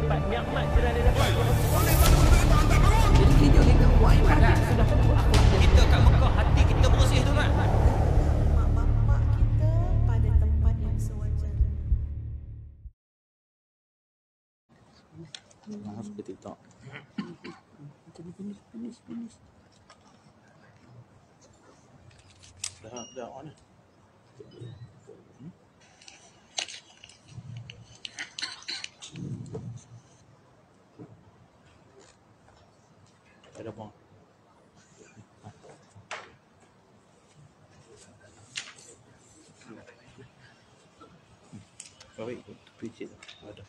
dapat nikmat sudah dia dapat. Jadi kita buat ibadah. Sudah tentu akhlak Kita kat Mekah hati kita bersih tu kan. Mak bapak kita pada tempat yang sewajarnya. Maaf ke TikTok. Finish. Dah on dah. Ada bang. Baik, picit ada.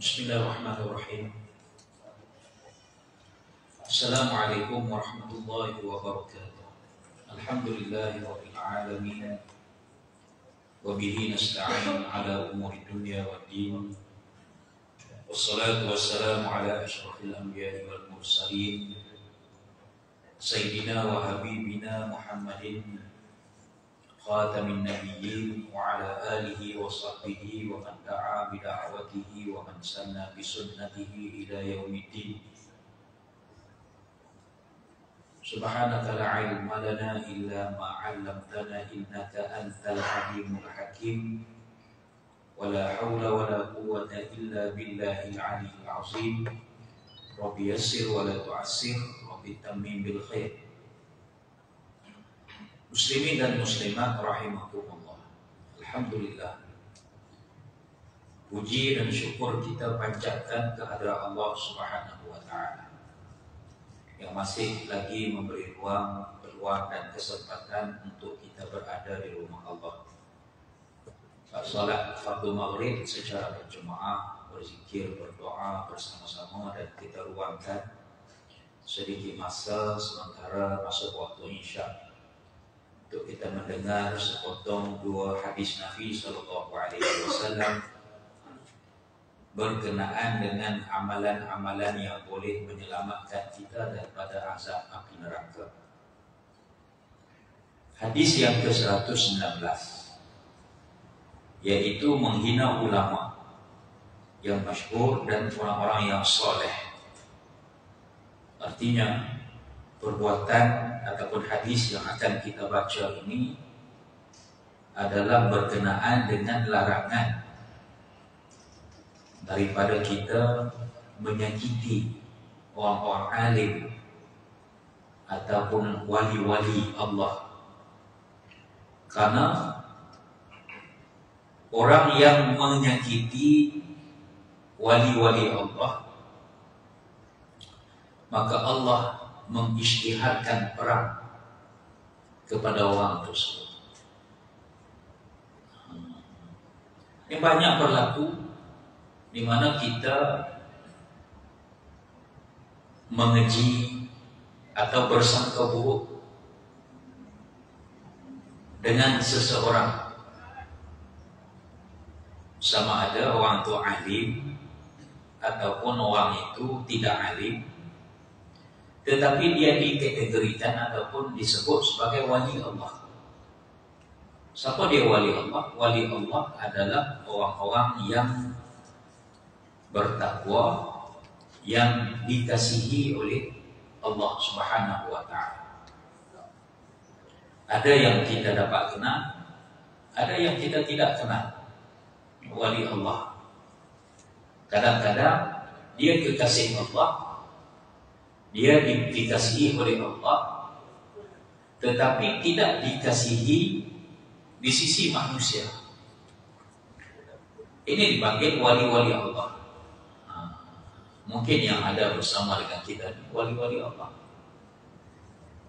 Bismillahirrahmanirrahim. Assalamualaikum warahmatullahi wabarakatuh. Alhamdulillahirabbil alamin. Wa bihi nasta'in ala umuri dunya waddin. Wassalatu wassalamu ala asyrafil anbiya'i wal mursalin. Sayyidina wa habibina Muhammadin khatamin nabiyyin wa ala alihi wa sahbihi wa man da'a bi da'watihi wa man sanna bi sunnatihi ila yaumiddin. Subhanaka la ilma lana illa ma 'allamtana innaka antal alimul hakim. Wa la haula wa la quwwata illa billahil 'aliyyil 'azim. Rabbi yassir wa la tu'assir, Rabbi tammim bil khair. Muslimin dan muslimat rahimakumullah. Alhamdulillah. Puji dan syukur kita panjatkan kehadrat Allah Subhanahu wa taala yang masih lagi memberi ruang, peluang dan kesempatan untuk kita berada di rumah Allah. Salat fardu maghrib secara berjemaah, berzikir, berdoa bersama-sama, dan kita luangkan sedikit masa sementara masuk waktu isya untuk kita mendengar sepotong dua hadis Nabi Sallallahu Alaihi Wasallam berkenaan dengan amalan-amalan yang boleh menyelamatkan kita daripada azab api neraka. Hadis yang ke-119, yaitu menghina ulama yang masyhur dan orang-orang yang soleh. Artinya perbuatan ataupun hadis yang akan kita baca ini adalah berkenaan dengan larangan daripada kita menyakiti orang-orang alim ataupun wali-wali Allah. Karena orang yang menyakiti wali-wali Allah, maka Allah mengisytiharkan perang kepada orang tersebut. Ini banyak berlaku di mana kita mengeji atau bersangka buruk dengan seseorang, sama ada orang itu alim ataupun orang itu tidak alim, tetapi dia dikategorikan ataupun disebut sebagai wali Allah. Siapa dia wali Allah? Wali Allah adalah orang-orang yang bertakwa, yang dikasihi oleh Allah Subhanahu wa ta'ala. Ada yang kita dapat kenal, ada yang kita tidak kenal. Wali Allah, kadang-kadang dia kekasih Allah, dia dikasihi oleh Allah, tetapi tidak dikasihi di sisi manusia. Ini dipanggil wali-wali Allah. Mungkin yang ada bersama dengan kita wali-wali Allah.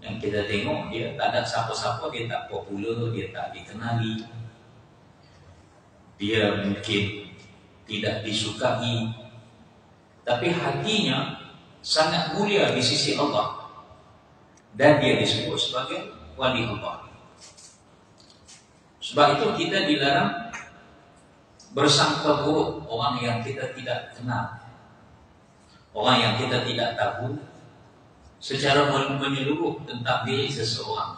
Yang kita tengok dia tak ada siapa-siapa, dia tak popular, dia tak dikenali, dia mungkin tidak disukai, tapi hatinya sangat mulia di sisi Allah, dan dia disebut sebagai wali Allah. Sebab itu kita dilarang bersangka buruk orang yang kita tidak kenal, orang yang kita tidak tahu secara menyeluruh tentang diri seseorang.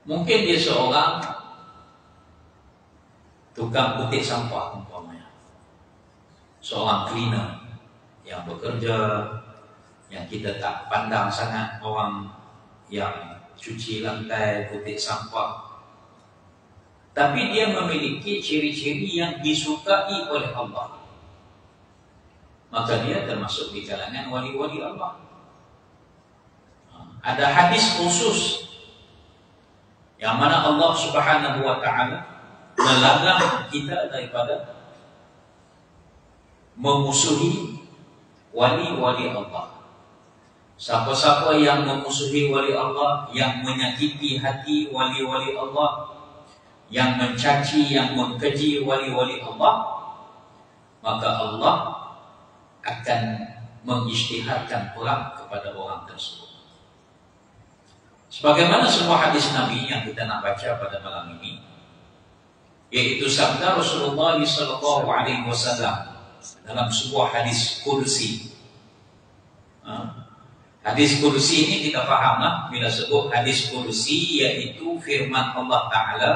Mungkin dia seorang tukang petik sampah umpamanya, seorang cleaner yang bekerja, yang kita tak pandang sangat, orang yang cuci lantai, petik sampah, tapi dia memiliki ciri-ciri yang disukai oleh Allah, maka dia termasuk di kalangan wali-wali Allah. Ada hadis khusus yang mana Allah Subhanahu wa ta'ala melarang kita daripada memusuhi wali-wali Allah. Siapa-siapa yang memusuhi wali Allah, yang menyakiti hati wali-wali Allah, yang mencaci, yang mengkeji wali-wali Allah, maka Allah akan mengisytiharkan perang kepada orang tersebut. Sebagaimana sebuah hadis Nabi yang kita nak baca pada malam ini, yaitu sabda Rasulullah SAW dalam sebuah hadis kursi. Hadis kursi ini kita fahamlah, bila sebut hadis kursi yaitu firman Allah Ta'ala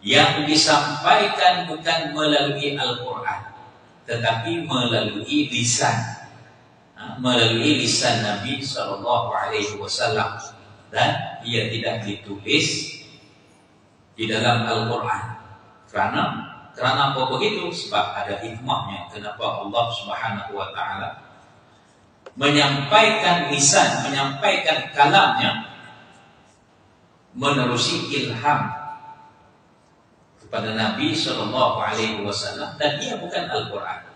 yang disampaikan bukan melalui Al-Quran, tetapi melalui lisan, Nabi SAW, dan ia tidak ditulis di dalam Al-Quran. Kerana apa begitu? Sebab ada hikmahnya kenapa Allah Subhanahu wa ta'ala menyampaikan lisan, menyampaikan kalamnya menerusi ilham kepada Nabi SAW, dan ia bukan Al-Quran.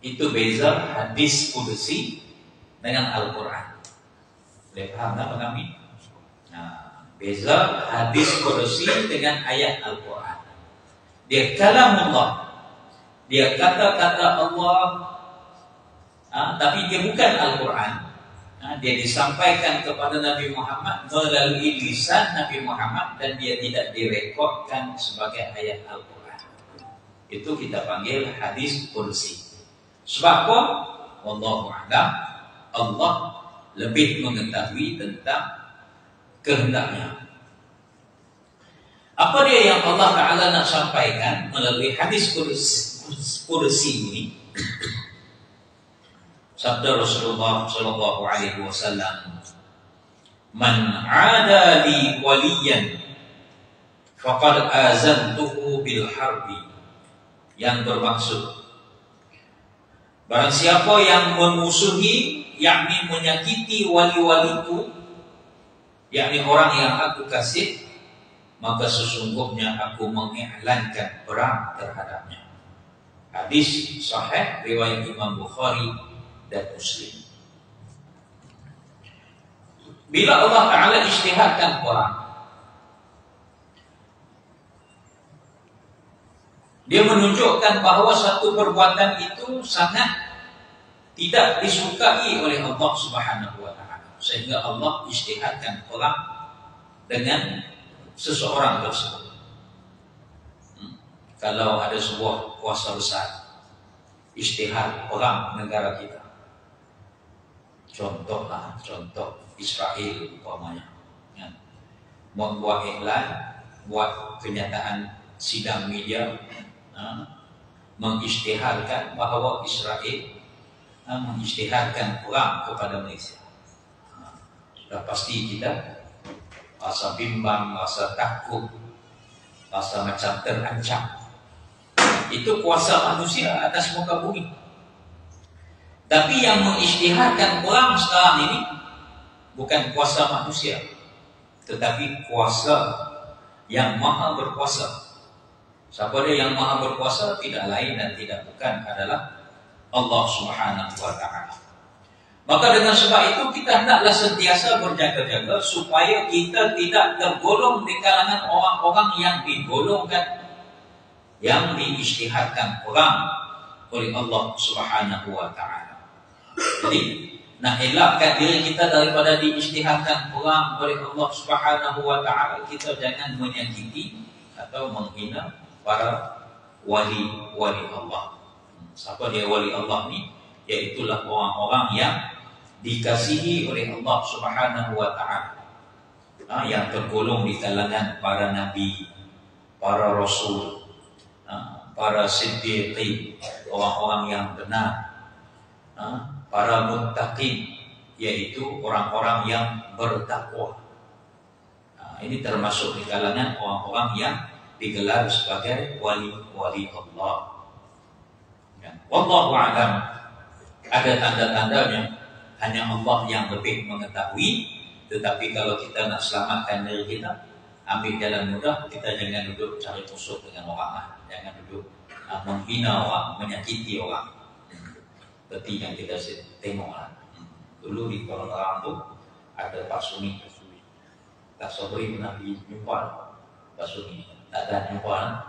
Itu beza hadis kursi dengan Al-Quran. Boleh faham tak kami? Beza hadis kursi dengan ayat Al-Quran. Dia kalamullah, dia kata-kata Allah, tapi dia bukan Al-Quran. Dia disampaikan kepada Nabi Muhammad melalui lisan Nabi Muhammad, dan dia tidak direkodkan sebagai ayat Al-Quran. Itu kita panggil hadis kursi. Sebab apa? Wallahu a'lam, Allah lebih mengetahui tentang kehendaknya. Apa dia yang Allah Ta'ala nak sampaikan melalui hadis kursi ini? Sabda Rasulullah SAW, "Man 'ada li waliyan faqad azantuhu bil harbi." Yang bermaksud, barang siapa yang memusuhi, yakni menyakiti wali-waliku, yakni orang yang aku kasih, maka sesungguhnya aku mengiklankan perang terhadapnya. Hadis sahih riwayat Imam Bukhari dan Muslim. Bila Allah Ta'ala isytiharkan perang, dia menunjukkan bahawa satu perbuatan itu sangat tidak disukai oleh Allah Subhanahu wa ta'ala, sehingga Allah isytiharkan perang dengan seseorang tersebut. Kalau ada sebuah kuasa besar isytihar perang negara kita, contoh Israel umpamanya, membuat iklan, buat kenyataan sidang media, mengisytiharkan bahawa Israel mengisytiharkan perang kepada Malaysia. Sudah pasti kita rasa bimbang, rasa takut, rasa macam terancam. Itu kuasa manusia atas muka bumi. Tapi yang mengisytiharkan perang sekarang ini bukan kuasa manusia, tetapi kuasa yang maha berkuasa. Siapa dia yang maha berkuasa? Tidak lain dan tidak bukan adalah Allah Subhanahu wa ta'ala. Maka dengan sebab itu kita hendaklah sentiasa berjaga-jaga supaya kita tidak tergolong di kalangan orang-orang yang digolongkan, yang diisytiharkan perang oleh Allah Subhanahu wa ta'ala. Jadi nak elakkan diri kita daripada diisytiharkan perang oleh Allah Subhanahu wa ta'ala, kita jangan menyakiti atau menghina para wali-wali Allah. Siapa dia wali Allah ni? Iaitulah orang-orang yang dikasihi oleh Allah Subhanahu wa ta'ala, yang tergolong di kalangan para nabi, para rasul, para siddiqin, orang-orang yang benar, para muttaqin, yaitu orang-orang yang bertakwa. Ini termasuk di kalangan orang-orang yang digelar sebagai wali-wali Allah. Wallahu a'lam. Ada tanda-tandanya, hanya Allah yang lebih mengetahui. Tetapi kalau kita nak selamatkan diri kita, ambil jalan mudah, kita jangan duduk cari musuh dengan orang, jangan duduk menghina orang, menyakiti orang. Seperti yang kita tengoklah dulu di Kuala Terang tu ada Pak Sumi. Tak Sobri pernah pergi jumpa Pak Sumi. Tak ada jumpa.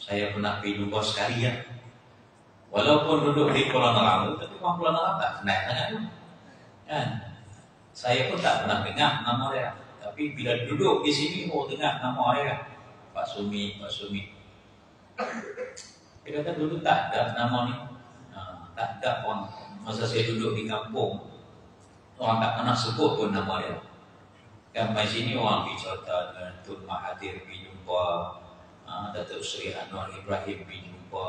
Saya pernah pergi jumpa sekali ya. Walaupun duduk di Kuala Terang, tapi orang Kuala Terang tak kenal sangat tu. Kan? Saya pun tak pernah dengar nama dia. Tapi bila duduk di sini, dengar nama dia. Pak Sumi, Pak Sumi. Dia kata dulu tak ada nama ni. Tak ada orang. Masa saya duduk di kampung, orang tak pernah sebut pun nama dia. Kan di sini orang bicara dengan Tun Mahathir pergi jumpa, Datuk Seri Anwar Ibrahim pergi jumpa,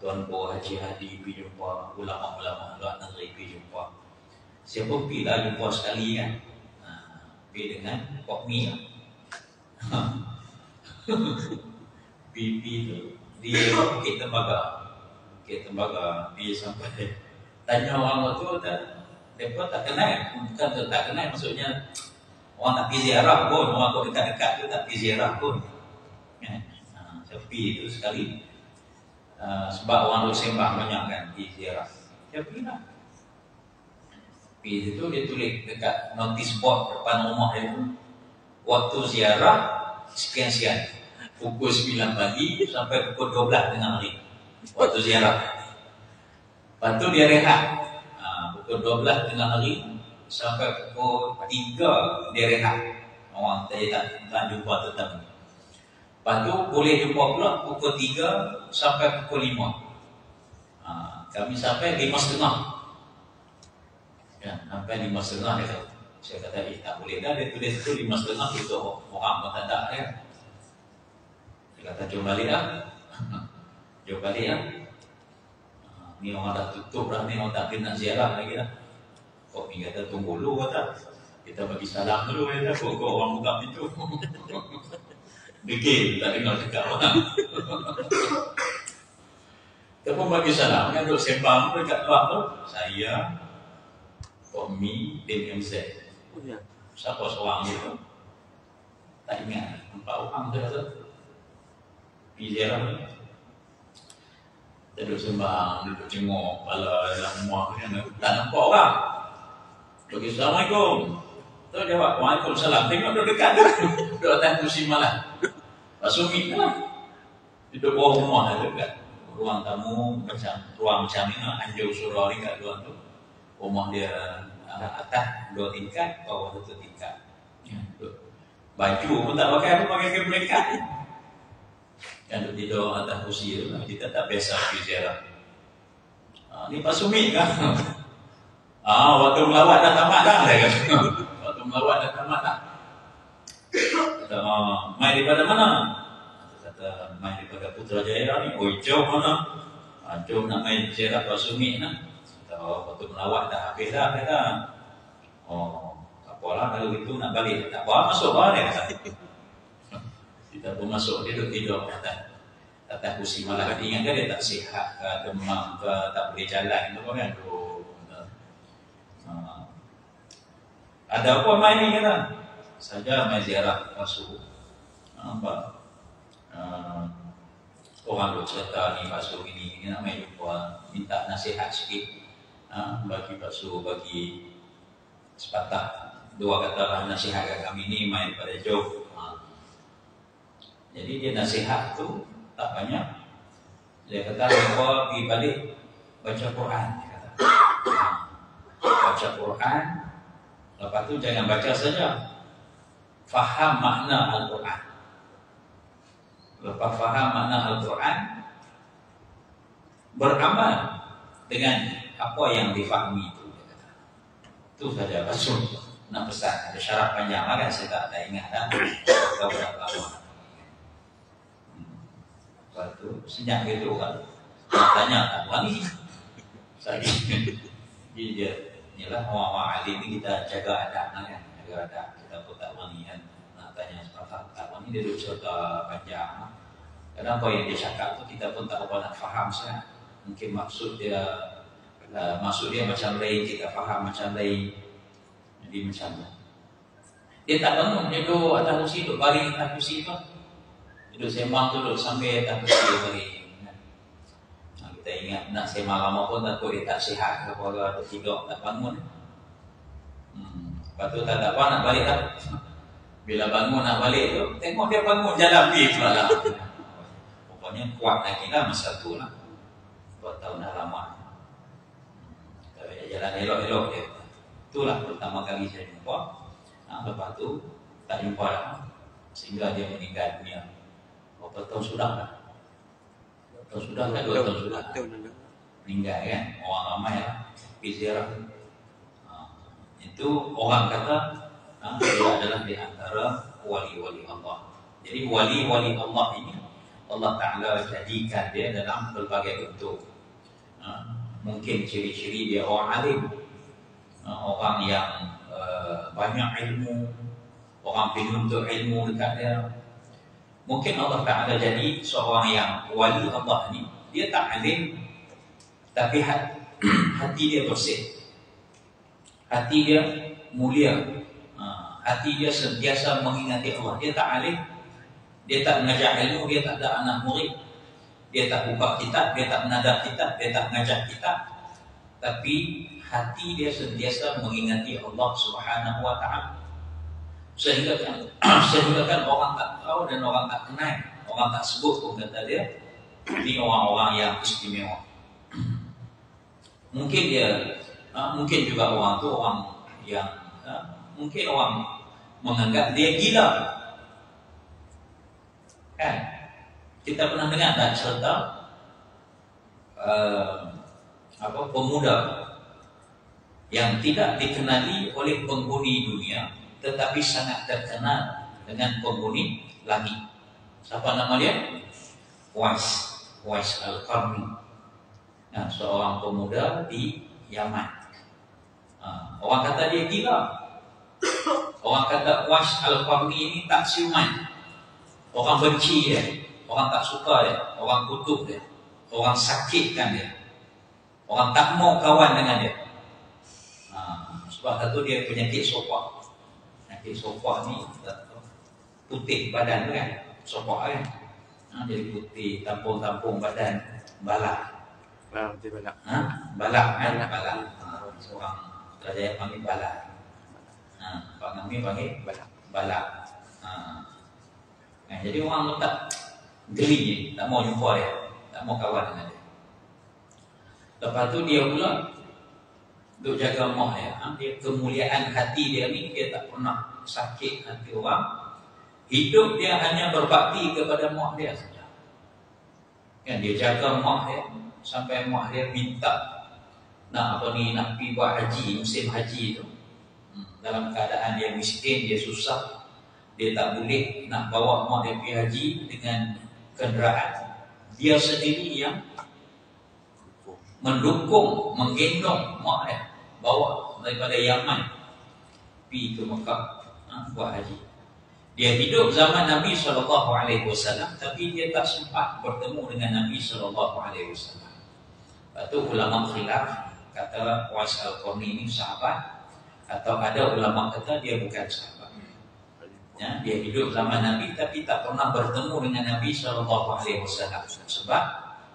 Tuan Bo Haji Hadi pergi jumpa, ulama-ulama luar negeri pergi jumpa. Saya pun pergi lah jumpa sekali kan. Pergi dengan Pok Mi. Pipi tu dia Bukit Tembaga dia sampai tanya orang tu, mereka tak kenal. Bukan tak kenal, maksudnya orang tak pergi ziarah pun, orang tu dekat-dekat tu tak pergi ziarah pun. Saya pergi itu sekali, sebab orang tu sembah banyak kan di ziarah. Saya pergi lah. Pergi itu dia tulis dekat notice board depan rumah dia tu, waktu ziarah sekian-sekian, pukul 9 pagi sampai pukul 12 tengah hari. Waktu ziarah. Lepas tu dia rehat, pukul 12 tengah hari sampai pukul 3 dia rehat. Orang tak jumpa tetamu. Lepas tu boleh jumpa pula pukul 3 sampai pukul 5. Kami sampai 5.30. Ya, sampai 5.30 dia kata. Saya kata, tak boleh dah. Dia tulis tu 5.30 itu orang bertandak ya. Dia kata, jom balik lah. Jom balik lah. Ni orang dah tutup lah. Ni orang tak kena ziarah lagi lah. Kok ni kata, tunggu dulu kata. Kita bagi salam dulu kata. Kok orang buka pintu. Degil, tak dengar cakap orang. Kita pun bagi salam. Kan duduk sembang dekat luar tu. Saya, Kok Mi, bin MZ. Siapa seorang itu? Tak ingat. 4 orang tu kata. Pergi ziarah ni. Kita duduk sembang, duduk tengok kepala dalam rumah ni. Tak nampak orang. Bagi Assalamualaikum. Tu jawab, Waalaikumsalam. Tengok duduk dekat tu. Duduk atas kursi malam. Pak Sumi lah. Duduk bawah rumah tu dekat. Ruang tamu macam ruang macam ni lah. Anjur surau ni kat luar tu. Rumah dia atas 2 tingkat, bawah 1 tingkat. Baju pun tak pakai, pakai kain melekat. Yang duduk tidur atas kursi tu, kita tak biasa pergi ziarah. Ni Pak Sumi kan? Waktu melawat dah tamat dah. Waktu melawat dah tamat dah. Kata, mai daripada mana? Kata, mai daripada Putrajaya ni. Oh, jauh mana? Jom nak main ziarah Rasumi nak. Waktu melawat dah habis dah kata. Oh, tak apalah kalau itu nak balik. Tak apa, masuk lah dia kata. Kita pun masuk, dia duduk tidur atas kursi, malah dia ingat dia tak sihat ke, demam ke, tak boleh jalan tu kan. Ada apa main ni kata? Saja main ziarah Rasul. Nampak? Orang duk cerita ni Rasul ini nak main jumpa, minta nasihat sikit. Bagi Rasul, bagi sepatah dua kata nasihat kat kami ni main pada jauh. Jadi dia nasihat tu tak banyak. Dia kata lupa pergi balik baca Quran. Dia kata. Baca Quran. Lepas tu jangan baca saja. Faham makna Al-Quran. Lepas faham makna Al-Quran, beramal dengan apa yang difahami itu. Dia kata. Itu saja Rasul nak pesan. Ada syarat panjang lah kan, saya tak ingat dah. Tahu berapa lama. Lepas tu senyap gitu kan. Tanya tak wangi. Saya dia inilah orang-orang alim ni kita jaga adab kan. Jaga adab. Kita pun tak wangi kan. Nak tanya sepatah tak wangi dia duduk cerita panjang. Kadang apa yang dia cakap tu kita pun tak apa nak faham sangat. Mungkin maksud dia macam lain, kita faham macam lain. Jadi macam tu. Dia tak bangun, dia duduk atas kursi, duduk baring atas kursi tu. Duduk sembang tu, duduk sambil atas kursi baring. Kita ingat nak sembang lama pun takut dia tak sihat ke apa, duduk tidur, tak bangun. Lepas tu tak ada apa nak balik lah. Bila bangun nak balik tu, tengok dia bangun jalan pergi pula lah. Rupanya kuat lagi lah masa tu lah. 2 tahun dah lama. Jalan elok-elok dia. Itulah pertama kali saya jumpa. Lepas tu tak jumpa dah. Sehingga dia meninggal dunia. Berapa tahun sudah dah? 2 tahun sudah. Meninggal kan. Orang ramai lah. Pergi ziarah. Itu orang kata dia adalah di antara wali-wali Allah. Jadi wali-wali Allah ini Allah Ta'ala jadikan dia dalam berbagai bentuk. Mungkin ciri-ciri dia orang alim, orang yang banyak ilmu, orang penuntut ilmu dekat dia. Mungkin Allah Ta'ala jadi seorang yang wali Allah ni, dia tak alim tapi hati dia bersih, hati dia mulia, hati dia sentiasa mengingati Allah. Dia tak alim, dia tak mengajar ilmu, dia tak ada anak murid, dia tak buka kitab, dia tak menadar kitab, dia tak mengajar kitab, tapi hati dia sentiasa mengingati Allah Subhanahu wa Ta'ala. Sehingga kan orang tak tahu dan orang tak kenal, orang tak sebut pun kata dia ini orang-orang yang istimewa. Mungkin juga orang tu orang yang mungkin orang menganggap dia gila. Kan? Kita pernah dengar tak cerita pemuda yang tidak dikenali oleh penghuni dunia tetapi sangat terkenal dengan penghuni langit. Siapa nama dia? Uwais Al-Qarni. Seorang pemuda di Yaman. Orang kata dia gila. Orang kata Uwais Al-Qarni ini tak siuman. Orang benci dia, orang tak suka dia, orang kutuk dia, orang sakitkan dia, orang tak mau kawan dengan dia. Sebab satu dia penyakit sopak. Penyakit sopak ni putih badan tu kan, sopak kan. Jadi putih, tampung-tampung badan, balak. Balak. Balak kan, balak. Seorang kerajaan panggil balak. Pak kami panggil balak. Jadi orang letak geli, tak mau jumpa dia, tak mau kawan dengan dia. Lepas tu dia pula duk jaga mak dia. Dia kemuliaan hati dia ni, dia tak pernah sakit hati orang. Hidup dia hanya berbakti kepada mak dia saja. Kan dia jaga mak dia sampai mak dia minta nak pergi buat haji, musim haji tu. Dalam keadaan dia miskin, dia susah. Dia tak boleh nak bawa mak dia pergi haji dengan kenderaan. Dia sendiri yang mendukung, menggendong mak dia, bawa daripada Yaman pergi ke Mekah buat haji. Dia hidup zaman Nabi SAW, tapi dia tak sempat bertemu dengan Nabi SAW. Lepas tu ulama khilaf, kata Uwais Al-Qarni ini sahabat, atau ada ulama kata dia bukan sahabat. Ya, dia hidup zaman Nabi tapi tak pernah bertemu dengan Nabi SAW. Sebab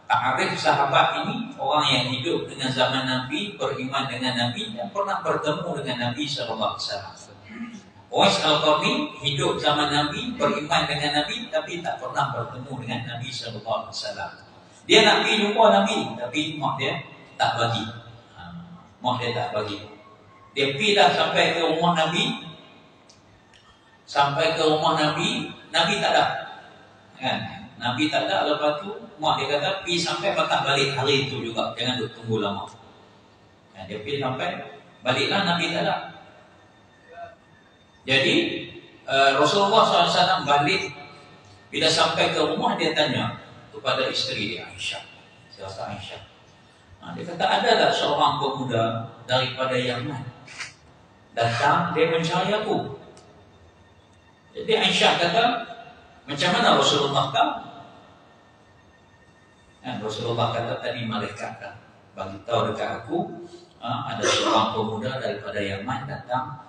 ta'arif sahabat ini orang yang hidup dengan zaman Nabi, beriman dengan Nabi, dan pernah bertemu dengan Nabi SAW. Uwais Al-Qarni hidup zaman Nabi, beriman dengan Nabi, tapi tak pernah bertemu dengan Nabi SAW. Dia nak pergi jumpa Nabi, tapi mak dia tak bagi. Mak dia tak bagi. Dia pergi dah sampai ke rumah Nabi. Sampai ke rumah Nabi, Nabi tak ada. Kan? Nabi tak ada. Lepas tu mak dia kata pergi sampai patah balik hari itu juga, jangan duk tunggu lama. Dia pergi sampai baliklah, Nabi tak ada. Jadi Rasulullah SAW balik. Bila sampai ke rumah, dia tanya kepada isteri dia, Aisyah. Saya rasa Aisyah. Dia kata, ada tak seorang pemuda daripada Yaman datang, dia mencari aku. Jadi Aisyah kata, macam mana Rasulullah tahu? Rasulullah kata, tadi malaikat bagi tahu dekat aku, ada seorang pemuda daripada Yaman datang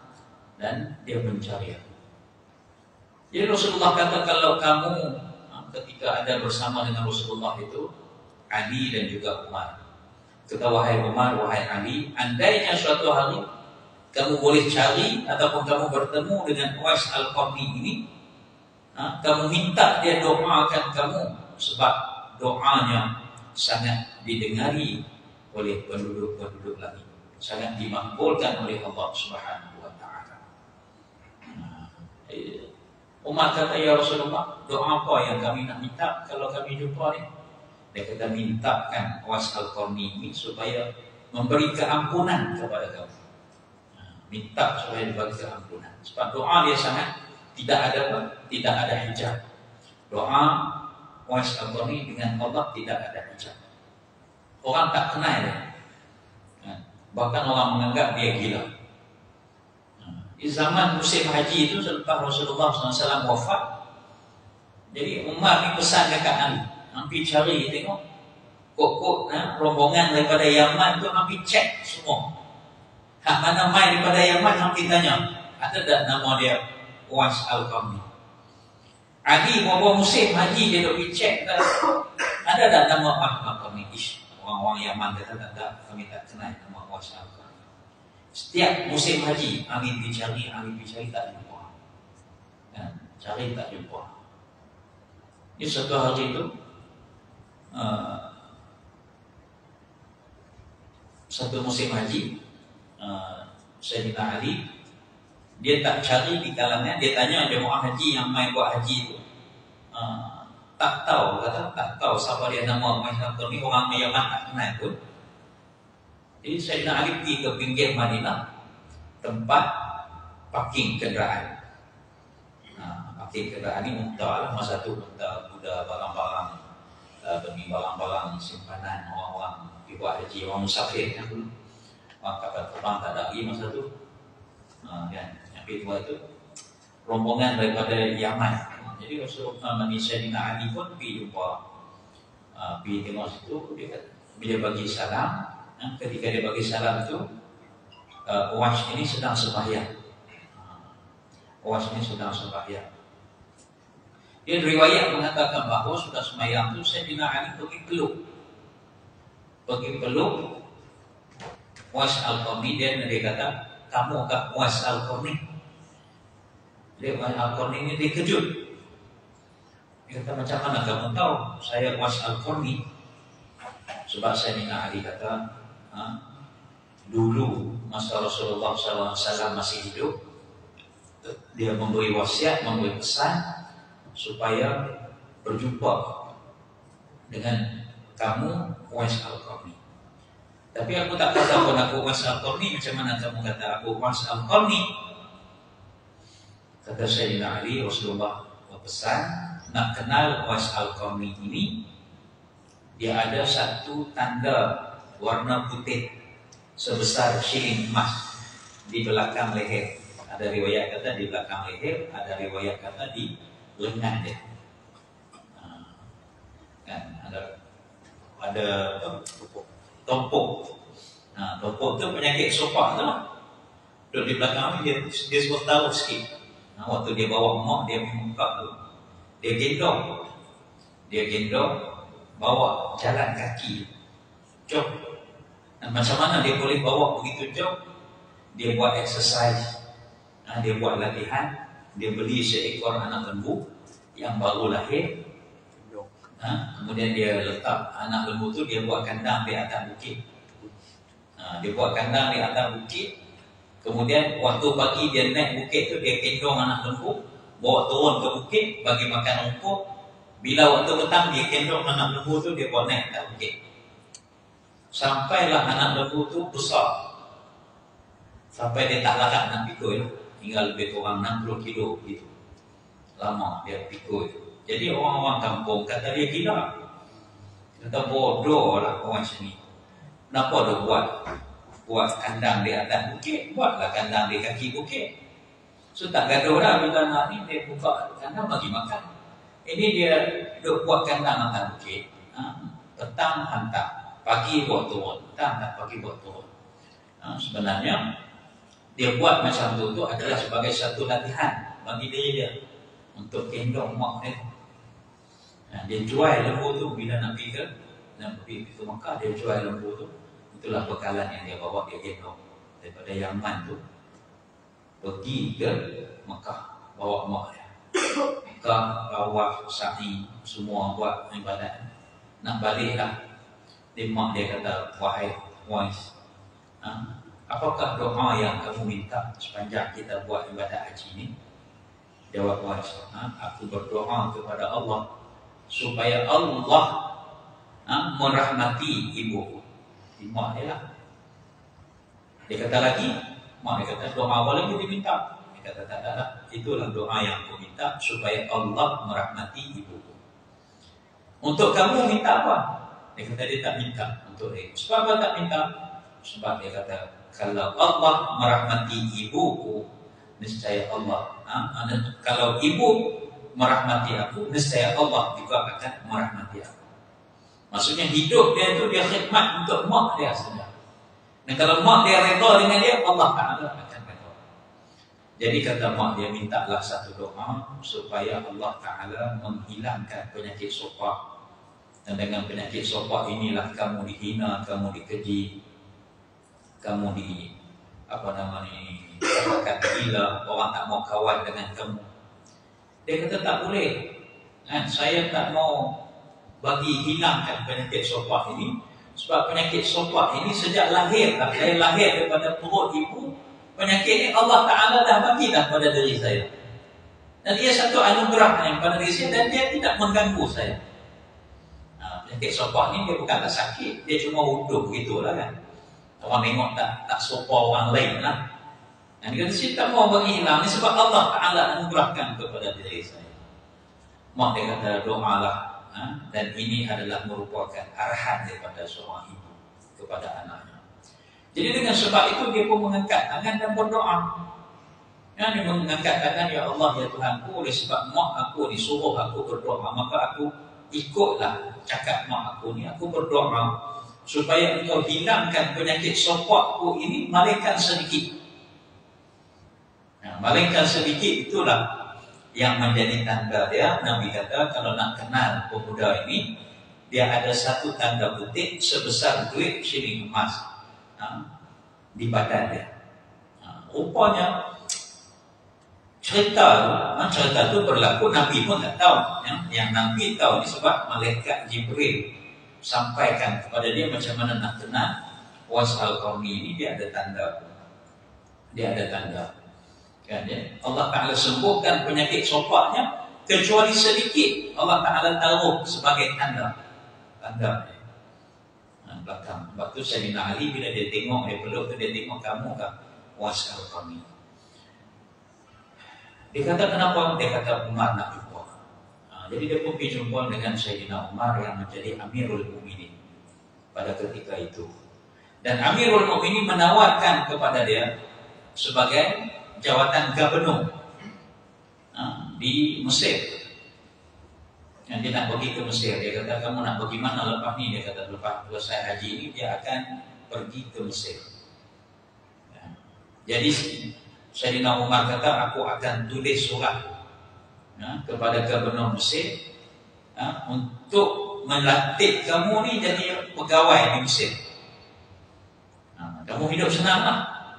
dan dia mencari aku. Jadi Rasulullah kata, kalau kamu ketika ada bersama dengan Rasulullah itu Ali dan juga Umar, kata wahai Umar, wahai Ali, andainya suatu hari kamu boleh cari ataupun kamu bertemu dengan Uwais Al-Qarni ini, kamu minta dia doakan kamu, sebab doanya sangat didengari oleh penduduk-penduduk lagi, sangat dimakbulkan oleh Allah Subhanahu wa taala. Umar kata, ya Rasulullah, doa apa yang kami nak minta kalau kami jumpa ni? Dia kata, mintakan Uwais Al-Qarni ini supaya memberi keampunan kepada kamu. Minta supaya dibagi keampunan. Sebab doa dia sangat tidak ada hijab. Doa Uwais Al-Qarni dengan Allah tidak ada hijab. Orang tak kenal dia. Bahkan orang menganggap dia gila. Di zaman musim haji itu, selepas Rasulullah SAW wafat, jadi Umar ni pesan dekat Ali, hampir cari tengok kok rombongan daripada Yaman tu, hampir cek semua. Hak mana mai daripada Yaman, hampir tanya, ada tak nama dia Uwais Al-Qarni? Ali bawa musim haji, dia duk pergi cek, ada tak nama Uwais Al-Qarni? Orang-orang Yaman kata tak ada, kami tak kenal nama Uwais Al-Qarni. Setiap musim haji, Ali pergi cari tak jumpa. Cari tak jumpa. Ini satu hari itu, satu musim haji, Sayyidina Ali, dia tak cari di kalangan, dia tanya jemaah haji yang mai buat haji itu, tak tahu, kata tak tahu siapa dia nama Uwais Al-Qarni, orang Yaman tak kenal pun. Jadi Sayyidina Ali pergi ke pinggir Madinah, tempat parking kenderaan. Parking kenderaan ini mudah lah, masa tu mudah barang-barang, demi barang-barang simpanan orang-orang buat haji, orang musafir kan dulu. Orang kapal terbang tak ada lagi masa tu. Kan, yang kedua itu rombongan daripada Yaman. Jadi Rasulullah Sayyidina Ali pun pergi jumpa, pergi tengok situ. Dia kata, bila bagi salam, ketika dia bagi salam itu, Uwais ini sedang sembahyang. Uwais ini sedang sembahyang. Dia riwayat mengatakan bahawa sudah sembahyang itu Sayyidina Ali pergi peluk Uwais Al-Qarni. Dia kata, kamu kak Uwais Al-Qarni? Dia Uwais Al-Qarni ini dikejut. Dia kata, macam mana kamu tahu saya Uwais Al-Qarni? Sebab Sayyidina Ali kata, dulu masa Rasulullah SAW masih hidup, dia memberi wasiat, memberi pesan supaya berjumpa dengan kamu Uwais Al-Qarni. Tapi aku tak kata pun aku Uwais Al-Qarni. Macam mana kamu kata aku Uwais Al-Qarni? Kata Sayyidina Ali, Rasulullah berpesan, nak kenal Uwais Al-Qarni ini, dia ada satu tanda warna putih sebesar shilling emas di belakang leher. Ada riwayat kata di belakang leher, ada riwayat kata di lengan dia. Kan ada tompok. Nah, tompok tu penyakit sopak tu lah. Duduk di belakang dia sebut tahu sikit. Waktu dia bawa mak dia buka tu, dia gendong bawa jalan kaki jog. Dan macam mana dia boleh bawa begitu jog? Dia buat exercise, dia buat latihan. Dia beli seekor anak lembu yang baru lahir. Kemudian dia letak anak lembu tu, dia buat kandang di atas bukit. Dia buat kandang di atas bukit. Kemudian waktu pagi dia naik bukit tu, dia gendong anak lembu, bawa turun ke bukit, bagi makan rumput. Bila waktu petang dia gendong anak lembu tu, dia bawa naik atas bukit. Sampailah anak lembu tu besar. Sampai dia tak larat nak pikul. Tinggal lebih kurang 60 kilo gitu. Lama dia pikul. Jadi orang-orang kampung kata dia gila. Kata bodoh lah orang sini. Kenapa dia buat kandang di atas bukit? Buatlah kandang di kaki bukit. So tak gaduh dah bila nak ni dia buka kandang bagi makan. Ini dia buat kandang atas bukit. Petang hantar, pagi buat turun. Petang hantar, pagi buat turun. Sebenarnya dia buat macam tu adalah sebagai satu latihan bagi diri dia untuk gendong mak dia. Dia jual lembu tu bila nak pergi ke Mekah, dia jual lembu tu. Itulah bekalan yang dia bawa, dia gendong daripada Yaman tu pergi ke Mekah, bawa mak dia. Mekah, tawaf, sa'i, semua buat ibadat. Nak baliklah, mak dia kata, wahai Wais, apakah doa yang kamu minta sepanjang kita buat ibadat haji ni? Jawab Wais, aku berdoa kepada Allah supaya Allah merahmati ibuku. Mak dia lah. Dia kata lagi, mak dia kata doa apa lagi dia minta? Dia kata tak ada. Itulah doa yang aku minta supaya Allah merahmati ibuku. Untuk kamu minta apa? Dia kata dia tak minta untuk dia. Sebab apa tak minta? Sebab dia kata kalau Allah merahmati ibuku, niscaya Allah. Kalau ibu merahmati aku, niscaya Allah juga akan merahmati aku. Maksudnya hidup dia tu dia khidmat untuk mak dia saja. Dan kalau mak dia redha dengan dia, Allah Ta'ala akan redha. Jadi kata mak dia, mintalah satu doa supaya Allah Ta'ala menghilangkan penyakit sopak. Dan dengan penyakit sopak inilah kamu dihina, kamu dikeji, kamu katakan gila, orang tak mau kawan dengan kamu. Dia kata tak boleh. Saya tak mau bagi hilangkan penyakit sopak ini. Sebab penyakit sopak ini sejak lahir, saya lahir daripada perut ibu, penyakit ini Allah Ta'ala dah bagi dah pada diri saya. Dan ia satu anugerah yang pada diri saya, dan dia tidak mengganggu saya. Penyakit sopak ini dia bukanlah sakit, dia cuma wuduk begitulah kan. Orang tengok tak sopak orang lain lah. Dan dia kata saya tak mau bagi hilang, ini sebab Allah Ta'ala anugerahkan kepada diri saya. Mak dia kata doalah. Dan ini adalah merupakan arahan daripada seorang ibu kepada anaknya. Jadi dengan sebab itu dia pun mengangkat tangan dan berdoa. Dia mengangkat tangan, ya Allah, ya Tuhanku, oleh sebab mak aku ni suruh aku berdoa, maka aku ikutlah cakap mak aku ni. Aku berdoa supaya engkau hilangkan penyakit sopakku ini, malaikat sedikit. Malaikat sedikit itulah yang menjadi tanda dia. Nabi kata kalau nak kenal pemuda ini, dia ada satu tanda putih sebesar duit shilling emas di badan dia. Rupanya cerita tu berlaku, Nabi pun tak tahu. Yang Nabi tahu ni sebab malaikat Jibril sampaikan kepada dia macam mana nak kenal Wais Al-Qarni ini. Dia ada tanda. Kan, ya? Allah Ta'ala sembuhkan penyakit sopaknya kecuali sedikit Allah Ta'ala taruh sebagai tanda belakang. Sebab tu Sayyidina Ali bila dia tengok, dia peluk tu, dia tengok kamu kan Wais Al-Qarni. Dia kata kenapa? Dia kata Umar nak jumpa. Jadi dia pun pergi jumpa dengan Sayyidina Umar yang menjadi Amirul Mukminin pada ketika itu. Dan Amirul Mukminin menawarkan kepada dia sebagai jawatan gubernur di Mesir. Yang dia nak pergi ke Mesir. Dia kata, kamu nak pergi mana lepas ni? Dia kata, lepas selesai haji ini dia akan pergi ke Mesir. Jadi Sayyidina Umar kata, aku akan tulis surat kepada gubernur Mesir untuk melantik kamu ni jadi pegawai di Mesir. Kamu hidup senanglah.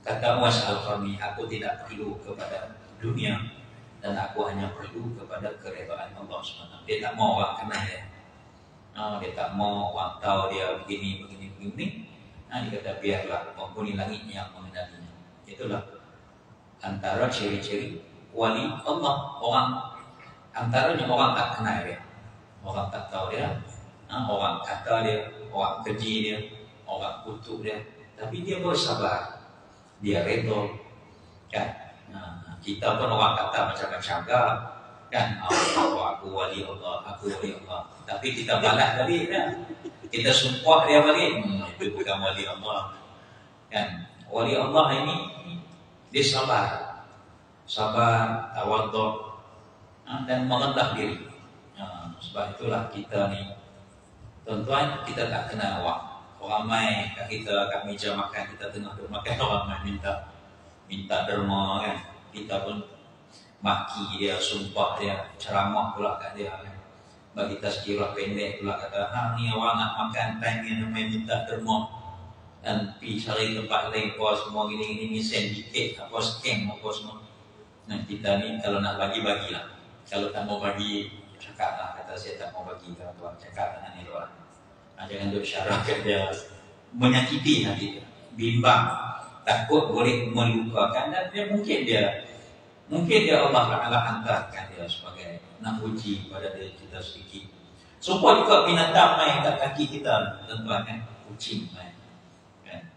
Kata Uwais Al-Qarni, aku tidak perlu kepada dunia dan aku hanya perlu kepada keredaan Allah SWT. Dia tak mau orang kenal dia. Dia tak mau orang tahu dia begini. Dia kata biarlah penghuni langit yang mengenalinya. Itulah antara ciri-ciri wali Allah. Antaranya orang tak kenal dia, orang tak tahu dia, orang kata dia, orang keji dia, orang kutuk dia, tapi dia bersabar, dia redha, kan? Kita pun orang kata macam-macam kan? Aku wali Allah, tapi kita balas balik kan? Kita sumpah dia balik, itu bukan wali Allah, kan? Wali Allah ini dia sabar, tawadhu, dan merendah diri. Sebab itulah kita ni, tuan-tuan, kita tak kenal orang mai kat kita kat meja makan, kita tengah duduk makan, orang mai minta derma kan, kita pun maki dia, sumpah dia, ceramah pula kat dia kan. Bagi tazkirah pendek pula kata, ni orang nak makan time ni mai minta derma dan pi cari tempat lain apa semua gini sen dikit apa scam apa semua. Nah, kita ni kalau nak bagi-bagilah. Kalau tak mau bagi, cakaplah. Kata saya tak mau bagi, tuan-tuan, cakap dengan ni orang. Jangan duduk syarahkan dia, menyakiti hati dia, bimbang, takut boleh melupakan, dan dia mungkin dia Allah Ta'ala hantarkan dia sebagai nak uji pada diri kita sedikit. Supaya juga binatang main kat kaki kita, tuan-tuan kan, kucing main, kan?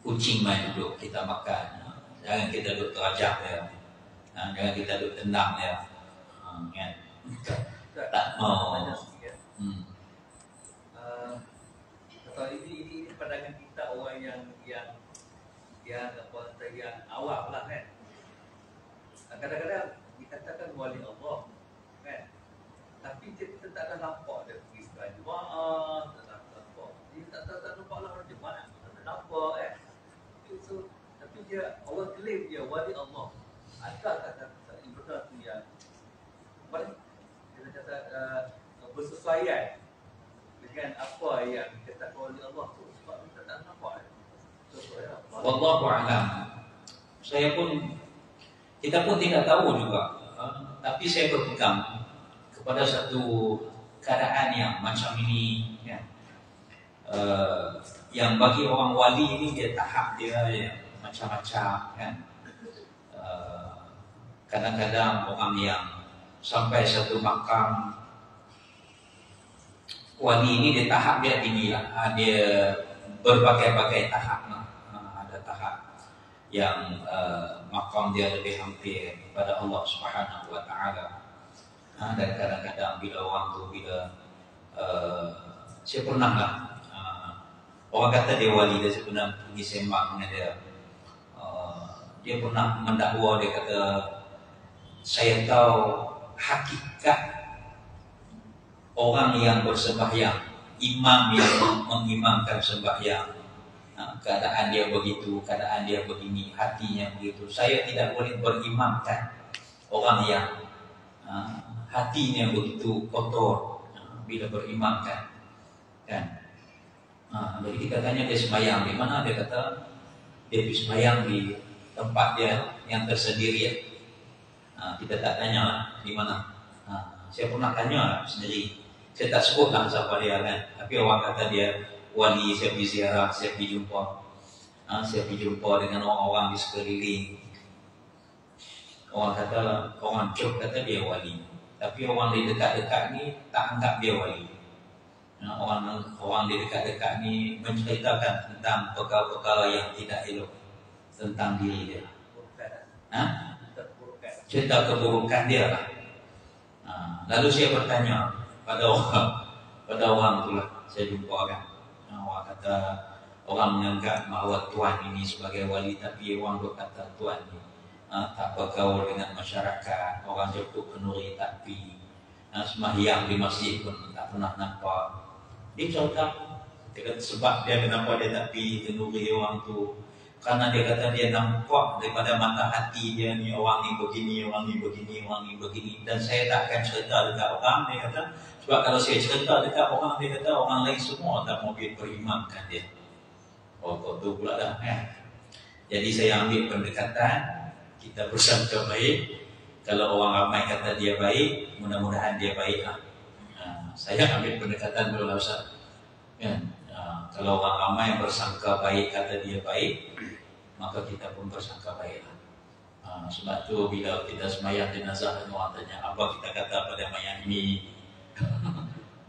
Kucing main duduk kita makan, jangan kita duduk terajak dia, jangan kita duduk tendang dia. Kan? Tak mau. Atau ini pandangan kita orang yang awam lah kan. Kadang-kadang dikatakan wali Allah kan, tapi kita tak akan nampak dia pergi sekolah jemaah, tak nampak. Dia tak nampak lah orang jemaah, tak nampak kan. So, tapi dia orang klaim dia wali Allah. Adakah kata ibadah tu yang kita kata bersesuaian dengan apa yang dikatakan oleh Allah tu, sebab kita tak nampak. Wallahu a'lam. Kita pun tidak tahu juga, tapi saya berpegang kepada satu keadaan yang macam ini, ya. Yang bagi orang wali ini dia tahap dia ya, macam-macam kan. Kadang-kadang orang yang sampai satu makam wali ini dia tahap dia tinggi lah. Dia berbagai-bagai tahap lah. Ada tahap yang makam dia lebih hampir kepada Allah Subhanahu Wa Taala. Dan kadang-kadang bila orang tu saya pernah lah, orang kata dia wali, dia pernah pergi sembang dengan dia. Dia pernah mendakwa, dia kata saya tahu hakikat orang yang bersembahyang, imam yang mengimamkan sembahyang, keadaan dia begitu, keadaan dia begini, hatinya begitu. Saya tidak boleh berimamkan orang yang hatinya begitu kotor bila berimamkan, kan? Jadi kita tanya dia sembahyang di mana, dia kata dia sembahyang di tempat dia yang tersendiri. Kita tak tanya lah di mana. Saya pernah tanya lah sendiri. Saya tak sebut lah siapa dia kan. Tapi orang kata dia wali, saya pergi ziarah, saya pergi jumpa. Saya pergi jumpa dengan orang-orang di sekeliling. Orang kata, orang cok kata dia wali. Tapi orang di dekat-dekat ni tak anggap dia wali. Orang di dekat-dekat ni menceritakan tentang perkara-perkara yang tidak elok tentang diri dia. Cerita keburukan dia lah. Lalu saya bertanya pada orang tu lah, saya jumpa kan. Orang kata kata orang menganggap bahawa tuan ini sebagai wali, tapi orang duk kata tuan ni tak bergaul dengan masyarakat, orang jemput kenduri tak pi, sembahyang di masjid pun tak pernah nampak. Dia cerita, dia kata sebab dia kenapa dia tak pi kenduri orang tu, karena dia kata dia nampak daripada mata hati dia ni orang ni begini, orang ni begini, orang ni begini, dan saya tak akan cerita dekat orang. Dia kata sebab kalau saya cerita dekat orang, dia kata orang lain semua tak mau berimankan dia. Oh, kau tu pula dah kan. Jadi saya ambil pendekatan, kita bersangka baik. Kalau orang ramai kata dia baik, mudah-mudahan dia baik lah. Saya ambil pendekatan dulu lah Ustaz. Kan? Kalau orang ramai bersangka baik kata dia baik, maka kita pun bersangka baik lah. Sebab tu bila kita sembahyang jenazah, orang tanya apa kita kata pada mayat ini.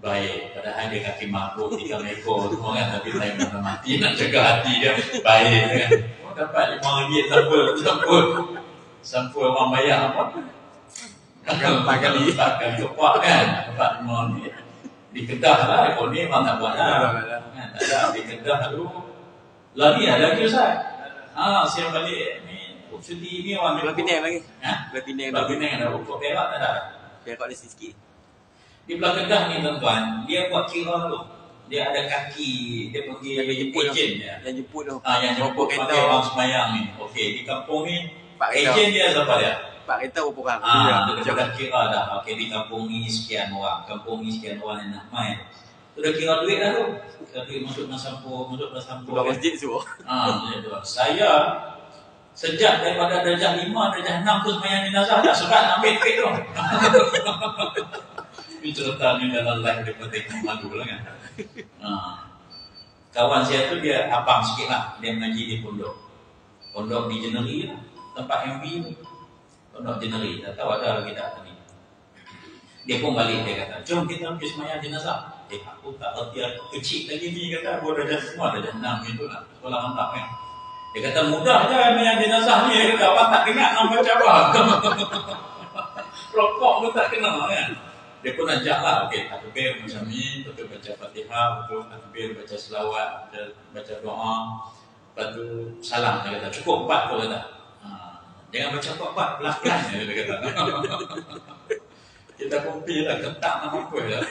Baik, padahal dia kaki mabuk 3 ekor semua kan, tapi saya mana mati nak jaga hati dia baik kan. Oh, dapat RM5 sampul orang bayar apa? 4 kali kepak kan, dapat RM5 di Kedah lah. Ekor ni memang tak buat lah kan, tak ada di Kedah tu. Lagi ada lagi Ustaz. Siap balik ni cuti ni orang Belah Penang lagi. Belah Penang Belah Penang ada pokok Perak tak ada. Perak ada sikit. Di Belah Kedah ni tuan-tuan, dia buat kira tu. Dia ada kaki, dia pergi ejen dia. Yang jemput tu. Yang jemput pakai orang sembahyang ni. Okey, di kampung ni ejen dia siapa dia? Pak kereta berapa orang? Dia dah kira dah. Okey, di kampung ni sekian orang, kampung ni sekian orang yang nak main. Tu dah kira duit dah tu. Kira duit masuk dalam sampul, Keluar masjid semua. Saya sejak daripada darjah 5, darjah 6 tu sembahyang jenazah dah sebab nak ambil duit tu. Ini cerita ni dalam live daripada malu lah kan. Kawan saya tu dia abang sikit lah. Dia mengaji di pondok. Pondok di Jeneri lah. Tempat MB tu. Pondok Jeneri. Tak tahu ada lagi tak tadi. Dia pun balik, dia kata, jom kita pergi sembahyang jenazah. Aku tak erti, aku kecil lagi ni kata. Aku darjah semua, darjah 6 itu lah. Sekolah mantap kan. Dia kata mudah je sembahyang jenazah ni. Dia kata abang tak dengar nak baca apa. Rokok pun tak kenal kan. Dia pun ajak lah, okey, takbir macam ni, betul baca Fatihah, betul takbir, baca selawat, baca doa, lepas tu salam, dia kata, cukup 4 tu kata. Jangan baca 4, pelan-pelan dia kata. Kita pun pergi lah, ketak nak apa lah.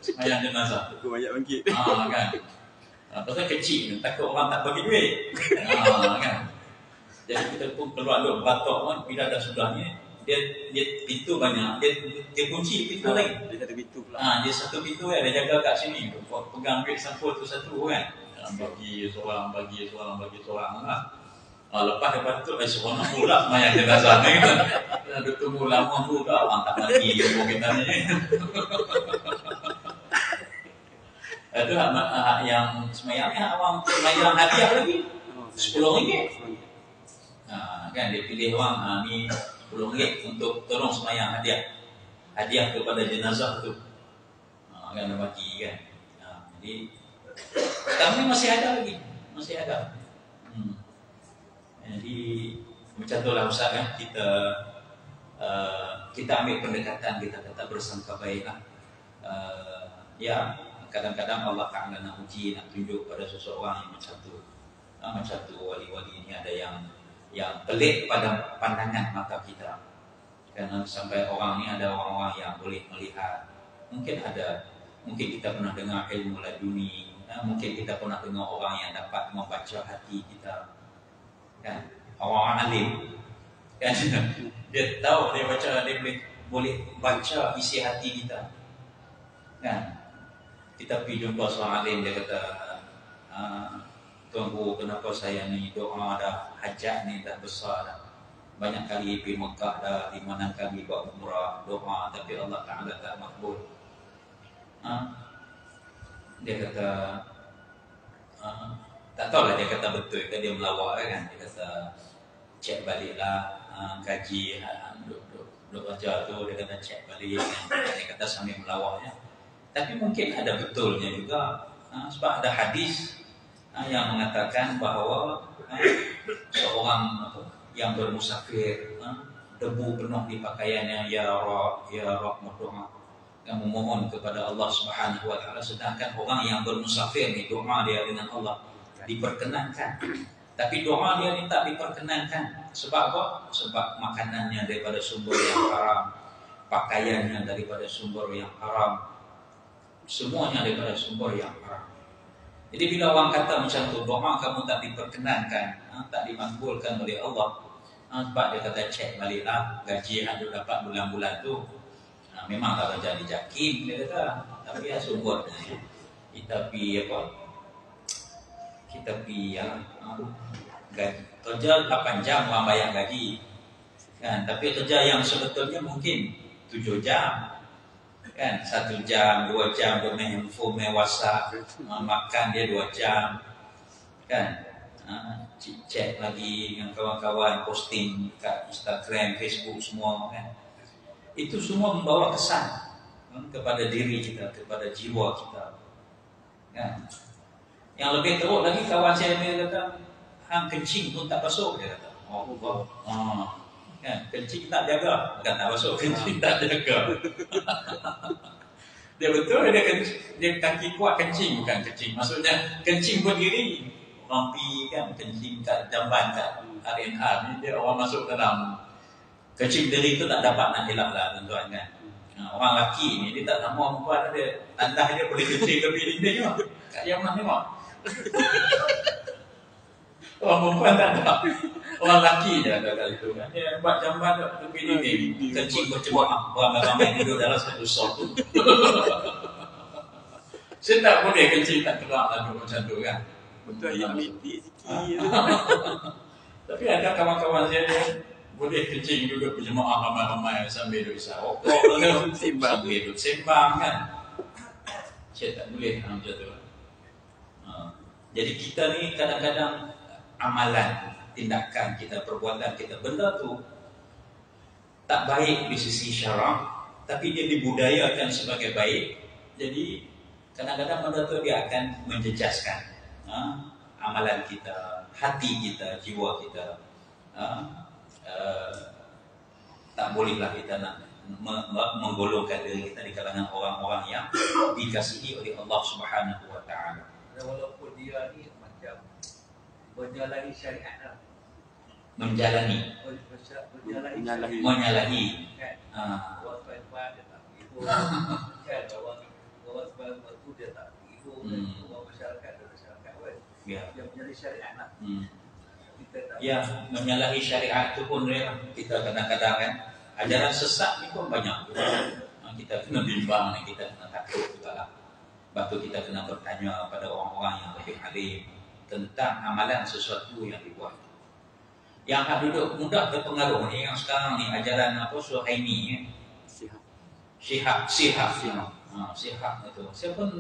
Sembahyang jenazah. Aku banyak bangkit. Kan. Pasal kecil, takut orang tak bagi duit. Kan. Jadi kita pun keluar dulu, batok kan, bila dah sudah ni, dia pintu banyak, dia kunci pintu lain. Dia satu pintu pula. Dia satu pintu kan, dia jaga kat sini. Pegang duit sampul tu satu kan. Bagi seorang lah. Lepas dia patut seorang pula sembahyang jenazah ni kan. Dia tunggu lama pula, orang tak mati kita ni. Itu yang sembahyang ni, orang sembahyang hadiah lagi RM10. Kan dia pilih orang ni RM10 untuk tolong sembahyang hadiah kepada jenazah tu. Kan dia bagi kan. Jadi kami masih ada lagi, masih ada. Jadi macam tu lah Ustaz kan, kita ambil pendekatan, kita kata bersangka baiklah. Ya, kadang-kadang Allah Ta'ala nak uji, nak tunjuk pada seseorang yang macam tu. Macam tu wali-wali ini ada yang pelik pada pandangan mata kita. Kerana sampai orang ni ada orang-orang yang boleh melihat. Mungkin kita pernah dengar ilmu laduni, mungkin kita pernah dengar orang yang dapat membaca hati kita. Kan? Orang-orang alim. Kan? Dia tahu, dia baca, dia boleh baca isi hati kita. Kan? Kita pergi jumpa seorang alim, dia kata, Tuanku, kenapa saya ni doa dah, hajat ni dah besar dah. Banyak kali pergi Mekah dah, 5 kali buat umrah, doa, tapi Allah Ta'ala tak makbul. Dia kata, tak tahulah dia kata betul ke dia melawak kan. Dia kata, cek baliklah gaji, duk baca tu, dia kata cek balik. Dia kata sambil melawak ya. Tapi mungkin ada betulnya juga, sebab ada hadis yang mengatakan bahawa seorang yang bermusafir, debu penuh di pakaiannya, ya Rab berdoa, yang memohon kepada Allah Subhanahu wa taala, sedangkan orang yang bermusafir ni doa dia dengan Allah diperkenankan. Tapi doa dia ni tak diperkenankan. Sebab apa? Sebab makanannya daripada sumber yang haram, pakaiannya daripada sumber yang haram, semuanya daripada sumber yang haram. Jadi bila orang kata macam tu, doa kamu tak diperkenankan, tak dimakbulkan oleh Allah, sebab dia kata cek baliklah gaji yang dia dapat bulan-bulan tu, memang tak kerja di JAKIM, dia kata, tapi ya sumbernya kita pi apa? Kita pi gaji kerja 8 jam orang bayar gaji, kan? Tapi kerja yang sebetulnya mungkin 7 jam. Kan 1 jam, 2 jam dia main handphone, main WhatsApp, makan dia 2 jam, kan? Chat lagi dengan kawan-kawan, posting kat Instagram, Facebook semua, kan? Itu semua membawa kesan kepada diri kita, kepada jiwa kita, kan? Yang lebih teruk lagi, kawan saya dia kata, hang kencing pun tak basuh, dia kata. Kan, kencing tak jaga, bukan tak basuh, kencing tak jaga. Dia betul, dia kaki kuat kencing, bukan kencing. Maksudnya kencing berdiri, rampi kan, kencing kat jamban kat RNR ni, dia orang masuk dalam kencing diri tu tak dapat nak elak lah tuan-tuan kan. Orang lelaki ni dia tak sama perempuan, dia tandah dia boleh kencing lebih dinding tengok. Kat Yaman tengok. Orang perempuan tak ada. Orang lelaki je ada kali tu kan. Dia buat jamban lebih dinding, kencing bercebok, ramai-ramai duduk dalam satu sok tu. Saya tak boleh kencing tak keluar lalu macam tu kan. Betul yang miti sikit. Tapi ada kawan-kawan saya boleh kencing duduk berjemaah ramai-ramai sambil duduk isap rokok, Sembang. sambil duduk sembang kan. Saya tak boleh macam tu. Jadi kita ni kadang-kadang amalan, tindakan kita, perbuatan kita, benda tu tak baik di sisi syarak, tapi dia dibudayakan sebagai baik. Jadi kadang-kadang benda tu dia akan menjejaskan amalan kita, hati kita, jiwa kita. Tak bolehlah kita nak menggolongkan diri kita di kalangan orang-orang yang dikasihi oleh Allah Subhanahu wa taala. Walaupun dia ni macam menjalani syariat lah. Menjalani, menyalahi. Kan? Orang sebab dia tak begitu. Kan? Orang sebab tu dia tak begitu. Orang masyarakat dia masyarakat kan. Ya. Dia menyalahi syariat lah. Kita tak. Ya, menyalahi syariat itu pun kita kadang-kadang kan, ajaran sesat ni pun banyak. Kita kena bimbang, kita kena takut juga lah. Sebab tu kita kena bertanya pada orang-orang yang lebih alim tentang amalan sesuatu yang dibuat. Yang duduk mudah terpengaruh ni, yang sekarang ni ajaran apa Suhaimi kan? Syihab itu. Saya pun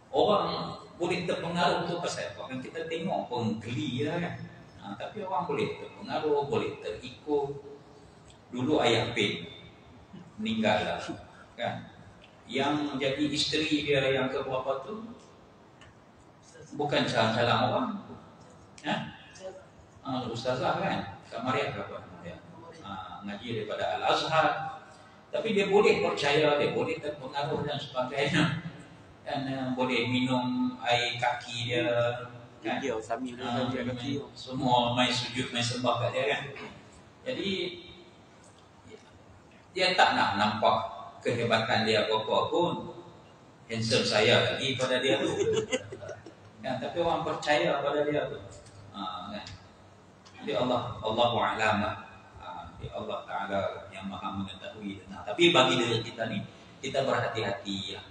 orang boleh terpengaruh tu pasal apa? Kan kita tengok pun geli lah kan. Tapi orang boleh terpengaruh, boleh terikut. Dulu ayah Pin meninggal lah kan. Yang jadi isteri dia yang keberapa tu bukan calon orang, ustazah kan, Kak Maria berapa dia, ngaji daripada Al-Azhar. Tapi dia boleh percaya, dia boleh terpengaruh dan sebagainya, dan boleh minum air kaki dia kan, Dia Sami dia kaki. semua main sujud, main sembah kat dia kan. Jadi dia tak nak nampak kehebatan dia apa-apa pun, handsome saya lagi pada dia tu kan, tapi orang percaya pada dia tu kan. Jadi Allahu a'lam lah. Allah Ta'ala yang maha mengetahui. Tapi bagi diri kita ni, kita berhati-hati ya.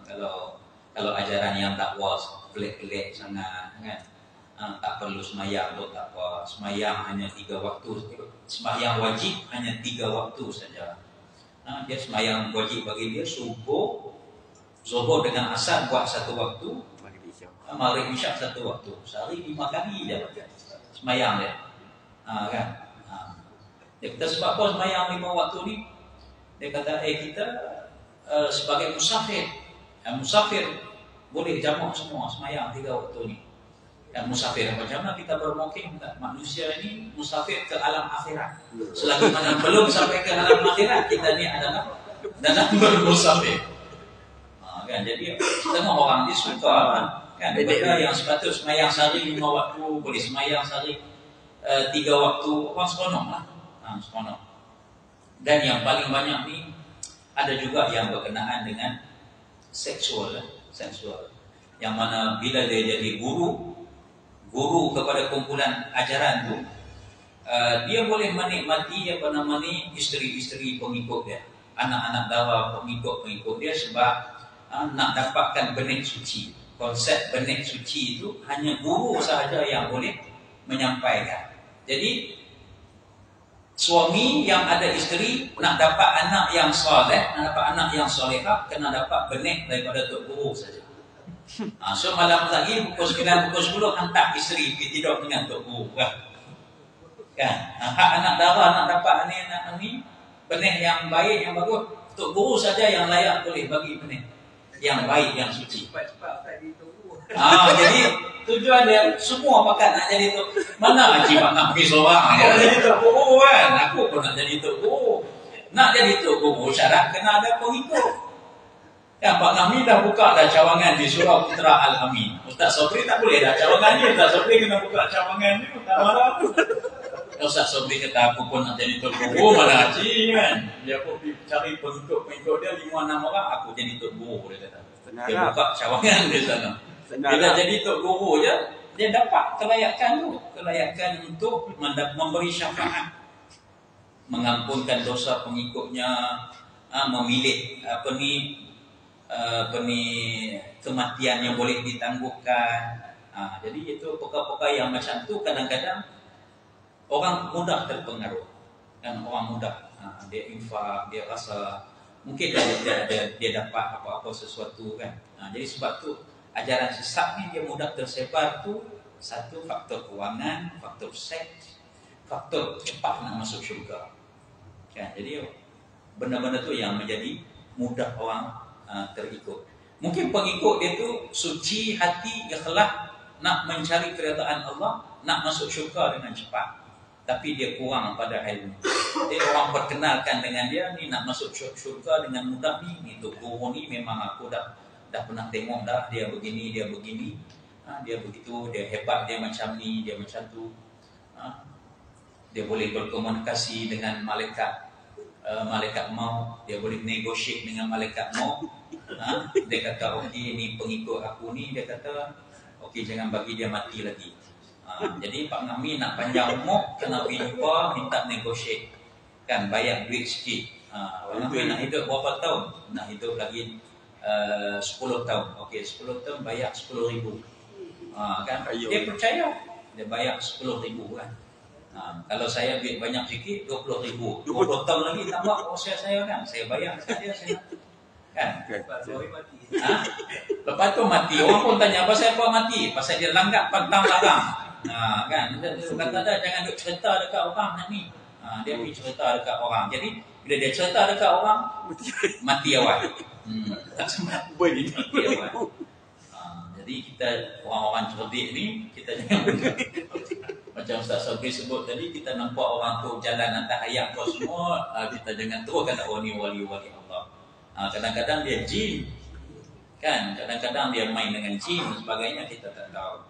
Kalau ajaran yang takwa pelik-pelik sangat kan, tak perlu semayang tu tak apa. Semayang hanya 3 waktu, semayang wajib hanya 3 waktu saja. Dia semayang wajib bagi dia subuh, zuhur dengan asar buat 1 waktu, maghrib isyak 1 waktu. Sehari 5 kali dia semayang dia. Kan? Dia kata sebab apa semayang 5 waktu ni? Dia kata kita sebagai musafir, musafir boleh jamak semua semayang 3 waktu ni. Dan musafir macam mana kita bermukim, manusia ini musafir ke alam akhirat. Selagi mana belum sampai ke alam akhirat, kita ni adalah dan nak bermusafir. Kan, jadi setengah orang ni suka kan, benda yang sepatut semayang sehari 5 waktu, boleh semayang sehari 3 waktu, orang seronok lah. Seronok. Dan yang paling banyak ni ada juga yang berkenaan dengan seksual. Yang mana bila dia jadi guru kepada kumpulan ajaran tu, dia boleh menikmati isteri-isteri pengikut dia, anak-anak dara pengikut dia, sebab nak dapatkan benih suci. Konsep benih suci itu hanya guru sahaja yang boleh menyampaikan. Jadi suami yang ada isteri nak dapat anak yang soleh, nak dapat anak yang solehah, kena dapat benih daripada tok guru saja. So malam lagi pukul 9, pukul 10 hantar isteri pergi tidur dengan tok guru kan. Hak anak dara nak dapat anak ni benih yang baik, yang bagus, tok guru saja yang layak boleh bagi benih yang baik, yang suci. Jadi tujuan dia semua pakat nak jadi tok. Mana Haji nak pergi seorang ya jadi tok guru kan. Aku pun nak jadi tok guru. Nak jadi tok guru syarat kena ada pengikut. Ya, Pak Nami dah buka dah cawangan di Surau Putra Al-Amin. Ustaz Sobri tak boleh dah cawangan ni. Ustaz Sobri kena buka cawangan ni. Tak marah. Ustaz Sobri kata aku pun nak jadi tok guru, mana Haji kan. Dia pun cari pengikut dia 5-6 orang, aku jadi tok guru dia kata. Dia buka cawangan di sana. Bila jadi tok guru je, dia dapat kelayakan tu, kelayakan untuk memberi syafaat, mengampunkan dosa pengikutnya, memilih kematian yang boleh ditangguhkan. Jadi itu perkara-perkara yang macam tu kadang-kadang orang mudah terpengaruh. Kan orang mudah dia infak, dia rasa mungkin dia dapat apa-apa sesuatu kan. Jadi sebab tu ajaran sesat ni dia mudah tersebar tu. Satu, faktor kewangan, faktor seks, faktor cepat nak masuk syurga kan. Jadi benda-benda tu yang menjadi mudah orang terikut. Mungkin pengikut dia tu suci hati, ikhlas, nak mencari keredaan Allah, nak masuk syurga dengan cepat, tapi dia kurang pada ilmu. Dia orang perkenalkan dengan dia ni nak masuk syurga dengan mudah ni tok guru ni memang aku dah pernah tengok dah, dia begini, dia begitu, dia hebat, dia macam ni, dia macam tu. Dia boleh berkomunikasi dengan malaikat maut, dia boleh negotiate dengan malaikat maut. Dia kata okey ni pengikut aku ni, dia kata okey jangan bagi dia mati lagi. Jadi Pak Ngami nak panjang umur kena pergi jumpa, minta negotiate kan, bayar duit sikit. Pak Ngami nak hidup berapa tahun? Nak hidup lagi 10 tahun. Okey 10 tahun bayar 10,000. Kan dia percaya, dia bayar 10,000 kan. Kalau saya duit banyak sikit 20,000. 20 tahun lagi tambah usia saya kan, saya bayar saja saya kan. Lepas tu mati, orang pun tanya pasal apa mati? Pasal dia langgar pantang larang. Kan dia kata dah jangan duk cerita dekat orang nak ni. Dia pergi cerita dekat orang. Jadi bila dia cerita dekat orang mati awal. Tak sempat mati awal. Jadi kita orang-orang cerdik ni kita jangan macam Ustaz Sabri sebut tadi, kita nampak orang tu jalan atas ayat tu semua, kita jangan teruskan nak wali-wali Allah. Kadang-kadang dia jin kan, kadang-kadang dia main dengan jin dan sebagainya, kita tak tahu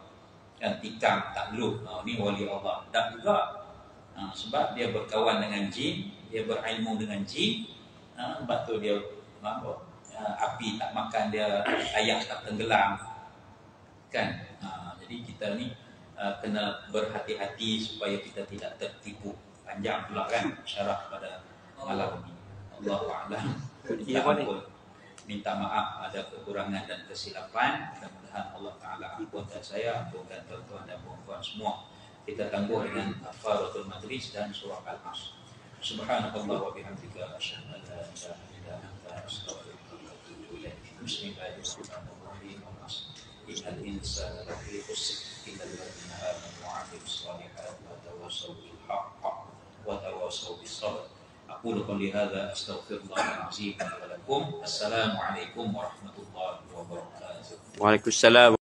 kan. Tikam takluk ni wali Allah tak juga, sebab dia berkawan dengan jin, dia berilmu dengan jin. Lepas tu dia api tak makan dia, air tak tenggelam kan. Jadi kita ni kena berhati-hati supaya kita tidak tertipu. Panjang pula kan syarah pada malam ini. Allahu a'lam. Minta maaf ada kekurangan dan kesilapan. Mudah-mudahan Allah Ta'ala ampunkan saya, ampunkan tuan-tuan dan puan-puan semua. Kita tangguh dengan kafaratul majlis dan surah Al-Asr. Subhanakallah wa bihamdika asyhadu an la ilaha illa anta astaghfiruka wa atubu ilaik. Bismillahirrahmanirrahim. Innal insana lafi khusr illa alladhina amanu wa 'amilus solihati wa tawassaw bil haqqi wa tawassaw bis sabr. Aqulu qawli hadza astaghfirullahal azim li wa lakum. Assalamualaikum warahmatullahi wabarakatuh. Waalaikumsalam.